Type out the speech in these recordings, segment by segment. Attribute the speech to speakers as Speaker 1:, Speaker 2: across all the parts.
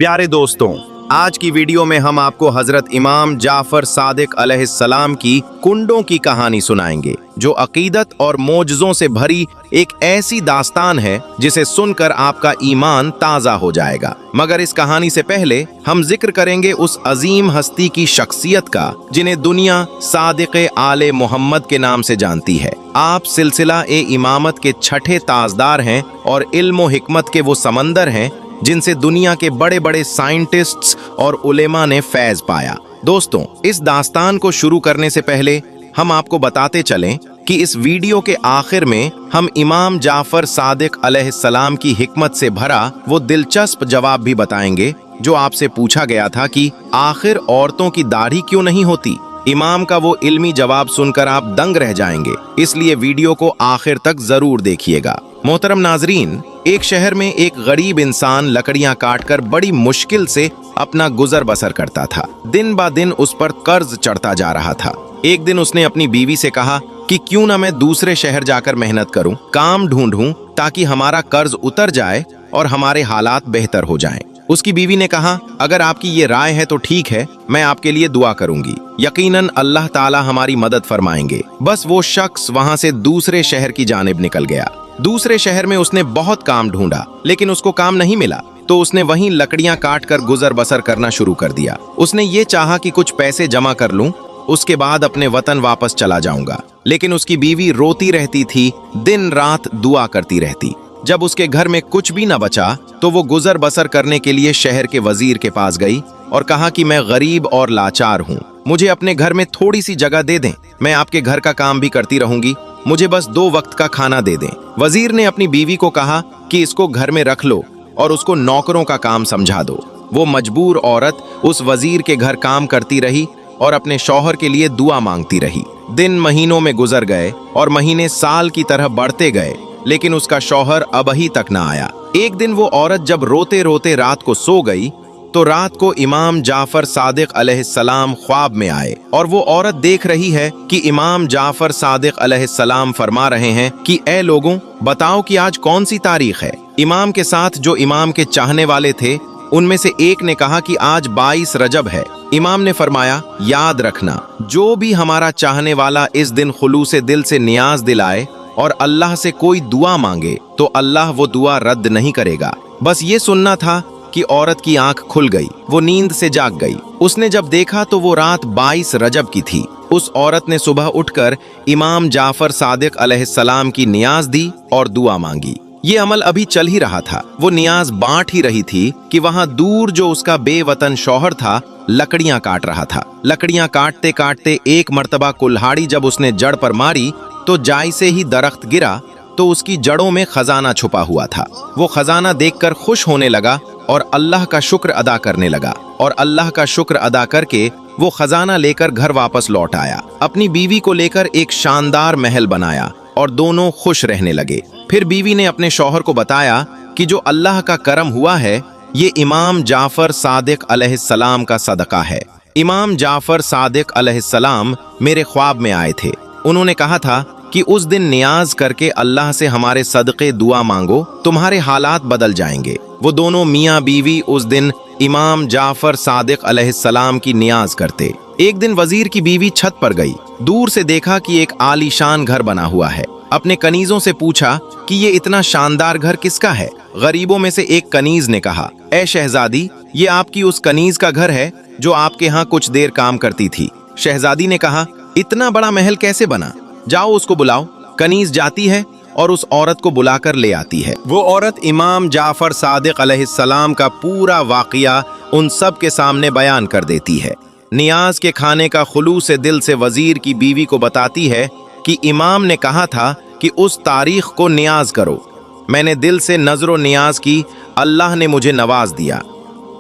Speaker 1: प्यारे दोस्तों, आज की वीडियो में हम आपको हजरत इमाम जाफर सादिक अलैहिस्सलाम की कुंडों की कहानी सुनाएंगे, जो अकीदत और मोजज़ों से भरी एक ऐसी दास्तान है जिसे सुनकर आपका ईमान ताज़ा हो जाएगा। मगर इस कहानी से पहले हम जिक्र करेंगे उस अजीम हस्ती की शख्सियत का जिन्हें दुनिया सादिक आले मोहम्मद के नाम से जानती है। आप सिलसिला ए इमामत के छठे ताजदार हैं और इल्म व हिकमत के वो समंदर हैं जिनसे दुनिया के बड़े बड़े साइंटिस्ट्स और उलेमा ने फैज पाया। दोस्तों, इस दास्तान को शुरू करने से पहले हम आपको बताते चलें कि इस वीडियो के आखिर में हम इमाम जाफर सादिक अलैहिस्सलाम की हिकमत से भरा वो दिलचस्प जवाब भी बताएंगे जो आपसे पूछा गया था कि आखिर औरतों की दाढ़ी क्यों नहीं होती। इमाम का वो इल्मी जवाब सुनकर आप दंग रह जाएंगे, इसलिए वीडियो को आखिर तक जरूर देखिएगा। मोहतरम नाजरीन, एक शहर में एक गरीब इंसान लकड़ियां काटकर बड़ी मुश्किल से अपना गुजर बसर करता था। दिन ब दिन उस पर कर्ज चढ़ता जा रहा था। एक दिन उसने अपनी बीवी से कहा कि क्यों ना मैं दूसरे शहर जाकर मेहनत करूं, काम ढूंढूं ताकि हमारा कर्ज उतर जाए और हमारे हालात बेहतर हो जाएं। उसकी बीवी ने कहा, अगर आपकी ये राय है तो ठीक है, मैं आपके लिए दुआ करूंगी, यकीनन अल्लाह ताला हमारी मदद फरमाएंगे। बस वो शख्स वहां से दूसरे शहर की जानिब निकल गया। दूसरे शहर में उसने बहुत काम ढूंढा, लेकिन उसको काम नहीं मिला, तो उसने वहीं लकड़ियां काटकर गुजर बसर करना शुरू कर दिया। उसने ये चाहा कि कुछ पैसे जमा कर लूं, उसके बाद अपने वतन वापस चला जाऊंगा। लेकिन उसकी बीवी रोती रहती थी, दिन रात दुआ करती रहती। जब उसके घर में कुछ भी न बचा तो वो गुजर बसर करने के लिए शहर के वजीर के पास गई और कहा कि मैं गरीब और लाचार हूँ, मुझे अपने घर में थोड़ी सी जगह दे दें, मैं आपके घर का काम भी करती रहूंगी, मुझे बस 2 वक्त का खाना दे दें। वजीर ने अपनी बीवी को कहा कि इसको घर में रख लो और उसको नौकरों का काम समझा दो। वो मजबूर औरत उस वजीर के घर काम करती रही और अपने शौहर के लिए दुआ मांगती रही। दिन महीनों में गुजर गए और महीने साल की तरह बढ़ते गए, लेकिन उसका शौहर अबही तक न आया। एक दिन वो औरत जब रोते रोते रात को सो गई तो रात को इमाम जाफर सादिक अलैहिस्सलाम ख्वाब में आए और वो औरत देख रही है कि इमाम जाफर सादिक अलैहिस्सलाम फरमा रहे हैं कि ए लोगों, बताओ कि आज कौन सी तारीख है। इमाम के साथ जो इमाम के चाहने वाले थे उनमें से एक ने कहा कि आज 22 रजब है। इमाम ने फरमाया, याद रखना, जो भी हमारा चाहने वाला इस दिन खुलूसे दिल से नियाज दिलाए और अल्लाह से कोई दुआ मांगे तो अल्लाह वो दुआ रद्द नहीं करेगा। बस ये सुनना था कि औरत की आंख खुल गई, वो नींद से जाग गई। उसने जब देखा तो वो रात 22 रजब की थी। उस औरत ने सुबह उठकर इमाम जाफर सादिक अलैहिस्सलाम की नियाज दी और दुआ मांगी। ये अमल अभी चल ही रहा था। वो नियाज बांट ही रही थी कि वहां दूर जो उसका बेवतन शौहर था लकड़ियां काट रहा था। लकड़ियां काटते काटते एक मर्तबा कुल्हाड़ी जब उसने जड़ पर मारी तो जाय से ही दरख्त गिरा तो उसकी जड़ों में खजाना छुपा हुआ था। वो खजाना देखकर खुश होने लगा और अल्लाह का शुक्र अदा करने लगा और अल्लाह का शुक्र अदा करके वो खजाना लेकर घर वापस लौट आया। अपनी बीवी को लेकर एक शानदार महल बनाया और दोनों खुश रहने लगे। फिर बीवी ने अपने शौहर को बताया कि जो अल्लाह का करम हुआ है ये इमाम जाफर सादिक अलैहिस्सलाम का सदका है। इमाम जाफर सादिक अलैहिस्सलाम मेरे ख्वाब में आए थे। उन्होंने कहा था कि उस दिन नियाज करके अल्लाह से हमारे सदक़े दुआ मांगो, तुम्हारे हालात बदल जाएंगे। वो दोनों मियाँ बीवी उस दिन इमाम जाफर सादिक अलैहिस्सलाम की नियाज करते। एक दिन वजीर की बीवी छत पर गई, दूर से देखा कि एक आलीशान घर बना हुआ है। अपने कनीजों से पूछा कि ये इतना शानदार घर किसका है। गरीबों में से एक कनीज ने कहा, ए शहजादी, ये आपकी उस कनीज का घर है जो आपके यहाँ कुछ देर काम करती थी। शहजादी ने कहा, इतना बड़ा महल कैसे बना, जाओ उसको बुलाओ। कनीज जाती है और उस औरत को बुलाकर ले आती है। वो औरत इमाम जाफर सादिक अलैहिस्सलाम का पूरा वाक़िया उन सब के सामने बयान कर देती है। नियाज के खाने का खुलूस दिल से वजीर की बीवी को बताती है कि इमाम ने कहा था कि उस तारीख को नियाज करो। मैंने दिल से नजरो नियाज की, अल्लाह ने मुझे नवाज दिया।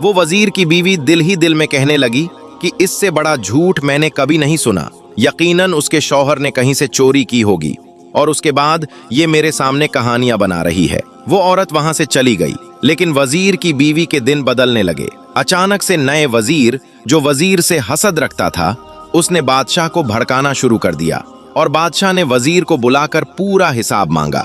Speaker 1: वो वजीर की बीवी दिल ही दिल में कहने लगी कि इससे बड़ा झूठ मैंने कभी नहीं सुना। यकीनन उसके शौहर ने कहीं से चोरी की होगी और उसके बाद ये मेरे सामने कहानियां बना रही है। वो औरत वहां से चली गई, लेकिन वजीर की बीवी के दिन बदलने लगे। अचानक से नए वजीर, जो वजीर से हसद रखता था, उसने बादशाह को भड़काना शुरू कर दिया और बादशाह ने वजीर को बुलाकर पूरा हिसाब मांगा।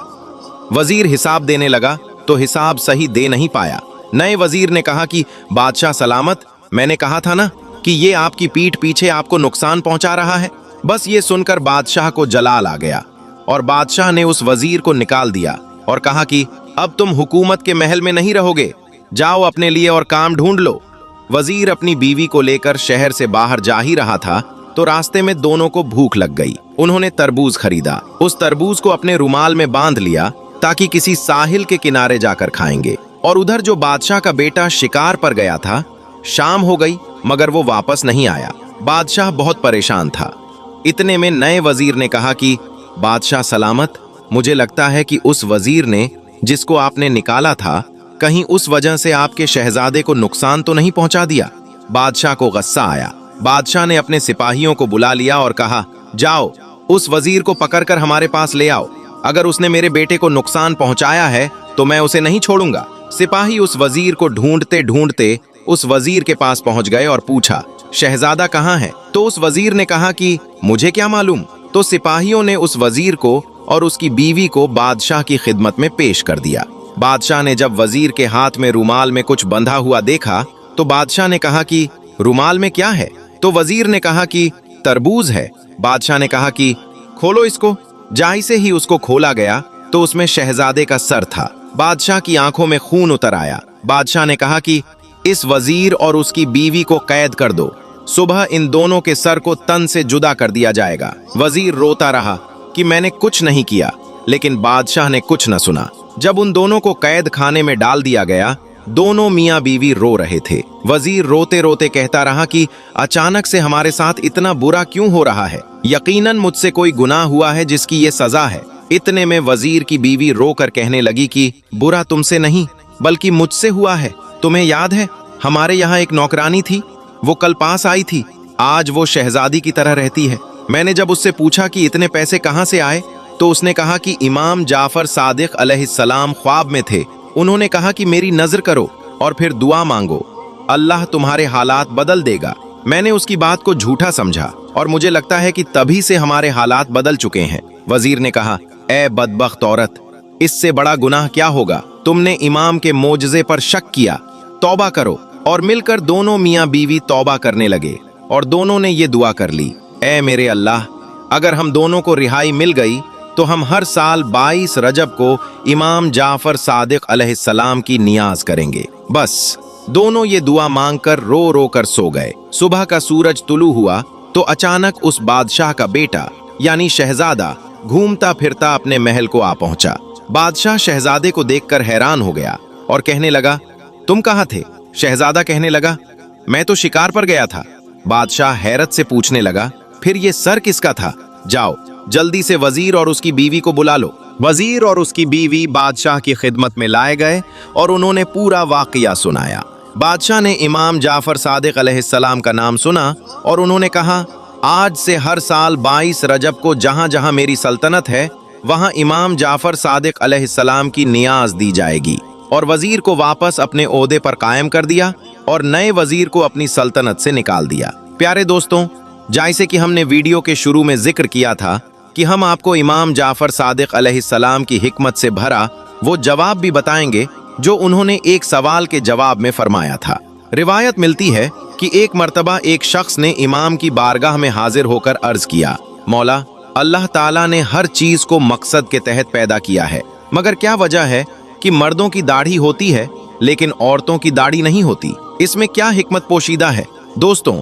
Speaker 1: वजीर हिसाब देने लगा तो हिसाब सही दे नहीं पाया। नए वजीर ने कहा कि बादशाह सलामत, मैंने कहा था ना कि ये आपकी पीठ पीछे आपको नुकसान पहुंचा रहा है। बस ये सुनकर बादशाह को जलाल आ गया और बादशाह ने उस वजीर को निकाल दिया और कहा कि अब तुम हुकूमत के महल में नहीं रहोगे, जाओ अपने लिए और काम ढूंढ लो। वजीर अपनी बीवी को लेकर शहर से बाहर जा ही रहा था तो रास्ते में दोनों को भूख लग गई। उन्होंने तरबूज खरीदा, उस तरबूज को अपने रुमाल में बांध लिया ताकि किसी साहिल के किनारे जाकर खाएंगे। और उधर जो बादशाह का बेटा शिकार पर गया था, शाम हो गई मगर वो वापस नहीं आया। बादशाह बहुत परेशान था। इतने में नए वजीर ने कहा कि बादशाह सलामत, मुझे लगता है कि उस वजीर ने जिसको आपने निकाला था, कहीं उस वजह से आपके शहजादे को नुकसान तो नहीं पहुंचा दिया। बादशाह को गुस्सा आया। बादशाह ने अपने सिपाहियों को बुला लिया और कहा, जाओ उस वजीर को पकड़कर हमारे पास ले आओ। अगर उसने मेरे बेटे को नुकसान पहुंचाया है तो मैं उसे नहीं छोड़ूंगा। सिपाही उस वजीर को ढूंढते ढूंढते उस वजीर के पास पहुंच गए और पूछा, शहजादा कहाँ है? तो उस वजीर ने कहा कि मुझे क्या मालूम। तो सिपाहियों ने उस वजीर को और उसकी बीवी को बादशाह की खिदमत में पेश कर दिया। बादशाह ने जब वजीर के हाथ में रुमाल में कुछ बंधा हुआ देखा तो बादशाह ने कहा कि रुमाल में क्या है? तो वजीर ने कहा कि तरबूज है। बादशाह ने कहा कि खोलो इसको। जैसे ही उसको खोला गया तो उसमें शहजादे का सर था। बादशाह की आंखों में खून उतर आया। बादशाह ने कहा कि इस वजीर और उसकी बीवी को कैद कर दो, सुबह इन दोनों के सर को तन से जुदा कर दिया जाएगा। वजीर रोता रहा कि मैंने कुछ नहीं किया, लेकिन बादशाह ने कुछ न सुना। जब उन दोनों को कैद खाने में डाल दिया गया, दोनों मियां बीवी रो रहे थे। वजीर रोते रोते कहता रहा कि अचानक से हमारे साथ इतना बुरा क्यों हो रहा है? यकीनन मुझसे कोई गुनाह हुआ है जिसकी ये सजा है। इतने में वजीर की बीवी रोकर कहने लगी कि बुरा तुमसे नहीं बल्कि मुझसे हुआ है। तुम्हें याद है हमारे यहाँ एक नौकरानी थी, वो कल पास आई थी। आज वो शहजादी की तरह रहती है। मैंने जब उससे पूछा कि इतने पैसे कहाँ से आए तो उसने कहा कि इमाम जाफर सादिक अलैहिस्सलाम ख्वाब में थे। उन्होंने कहा कि मेरी नजर करो और फिर दुआ मांगो, अल्लाह तुम्हारे हालात बदल देगा। मैंने उसकी बात को झूठा समझा और मुझे लगता है कि तभी से हमारे हालात बदल चुके हैं। वजीर ने कहा, ए बदबख्त औरत, इससे बड़ा गुनाह क्या होगा? तुमने इमाम के मोजज़े पर शक किया, तौबा करो। और मिलकर दोनों मियाँ बीवी तौबा करने लगे और दोनों ने ये दुआ कर ली, ए मेरे अल्लाह, अगर हम दोनों को रिहाई मिल गई तो हम हर साल 22 रजब को इमाम जाफर सादिक अलैहिस्सलाम की नियाज करेंगे। बस दोनों ये दुआ मांगकर रो रो कर सो गए। सुबह का सूरज तुलू हुआ तो अचानक उस बादशाह का बेटा यानी शहजादा घूमता फिरता अपने महल को आ पहुंचा। बादशाह शहजादे को देखकर हैरान हो गया और कहने लगा, तुम कहाँ थे? शहजादा कहने लगा, मैं तो शिकार पर गया था। बादशाह हैरत से पूछने लगा, फिर ये सर किसका था? जाओ जल्दी से वजीर और उसकी बीवी को बुला लो। वजीर और उसकी बीवी बादशाह की खिदमत में लाए गए और उन्होंने पूरा वाकया सुनाया। बादशाह ने इमाम जाफर सादिक अलैहिस्सलाम का नाम सुना और उन्होंने कहा, आज से हर साल 22 रजब को जहां जहां मेरी सल्तनत है वहां इमाम जाफर सादिक अलैहिस्सलाम की नियाज दी जाएगी। और वजीर को वापस अपने ओहदे पर कायम कर दिया और नए वजीर को अपनी सल्तनत से निकाल दिया। प्यारे दोस्तों, जैसे कि हमने वीडियो के शुरू में जिक्र किया था कि हम आपको इमाम जाफर सादिक अलैहिस्सलाम की हिकमत से भरा वो जवाब भी बताएंगे जो उन्होंने एक सवाल के जवाब में फरमाया था। रिवायत मिलती है कि एक मर्तबा एक शख्स ने इमाम की बारगाह में हाजिर होकर अर्ज किया, मौला, अल्लाह ताला ने हर चीज को मकसद के तहत पैदा किया है, मगर क्या वजह है कि मर्दों की दाढ़ी होती है लेकिन औरतों की दाढ़ी नहीं होती? इसमें क्या हिकमत पोशीदा है? दोस्तों,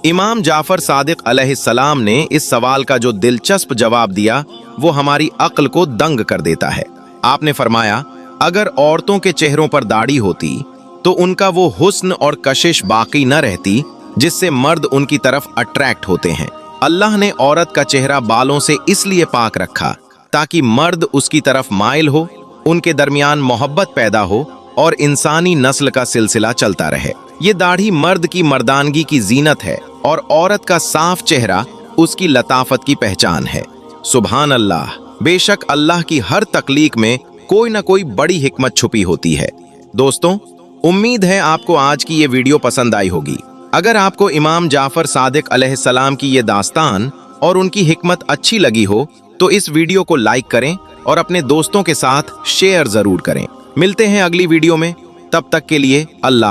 Speaker 1: इमाम जाफर सादिक अलैहिस्सलाम ने इस सवाल का जो दिलचस्प जवाब दिया वो हमारी अक्ल को दंग कर देता है। आपने फरमाया, अगर औरतों के चेहरों पर दाढ़ी होती तो उनका वो हुस्न और कशिश बाकी न रहती जिससे मर्द उनकी तरफ अट्रैक्ट होते हैं। अल्लाह ने औरत का चेहरा बालों से इसलिए पाक रखा ताकि मर्द उसकी तरफ माइल हो, उनके दरमियान मोहब्बत पैदा हो और इंसानी नस्ल का सिलसिला चलता रहे। ये दाढ़ी मर्द की मर्दानगी की जीनत है और औरत का साफ चेहरा उसकी लताफत की पहचान है। सुभान अल्लाह, बेशक अल्लाह की हर तख्लीक में कोई ना कोई बड़ी हिकमत छुपी होती है। दोस्तों, उम्मीद है आपको आज की ये वीडियो पसंद आई होगी। अगर आपको इमाम जाफर सादिक अलैहिस्सलाम की ये दास्तान और उनकी हिकमत अच्छी लगी हो तो इस वीडियो को लाइक करें और अपने दोस्तों के साथ शेयर जरूर करें। मिलते हैं अगली वीडियो में। तब तक के लिए अल्लाह